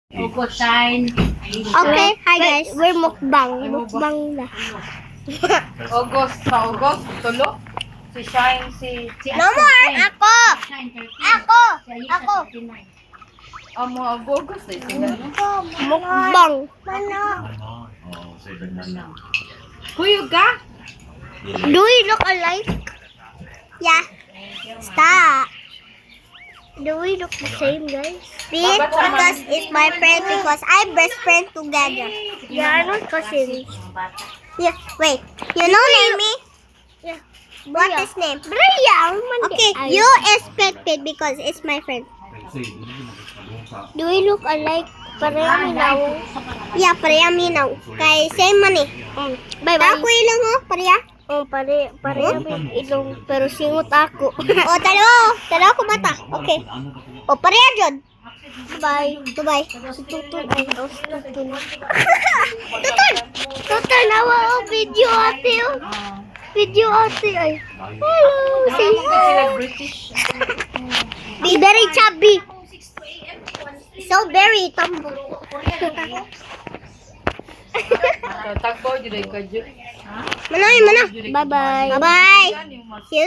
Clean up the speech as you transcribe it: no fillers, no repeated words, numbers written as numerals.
Shine. Okay, hi guys. We're mukbang. Mukbang na. August, sa August, tulo. Si Shine, si No more! Ako! Ako! Ako! Amo August eh sila no. Mukbang. Kuyog ka? Do we look alike? Yeah. Stop. Do we look the same, guys? Please, because it's my friend, because I'm best friend together. Yeah, I'm not cousins. Yeah, wait. You know Name? Yeah. What is name? Bria. Okay, you is Pet because it's my friend. Do we look alike? Pareha minaw. Yeah, pareha minaw. Kay same man eh. Bye bye. Ako ilong ho, pareha. Oh, pareha ilong pero singot ako. Oh, dalawa ko mata. Okay. Oh, pareha jud. Bye. Bye. Si Tutun ay si Tutun. Tutun nawa oh video ate oh. Video ate ay. Hello. Sila British. Be very chubby. So very tumble. Tagpo jud ka jud. Mana. Bye bye. Bye bye. See you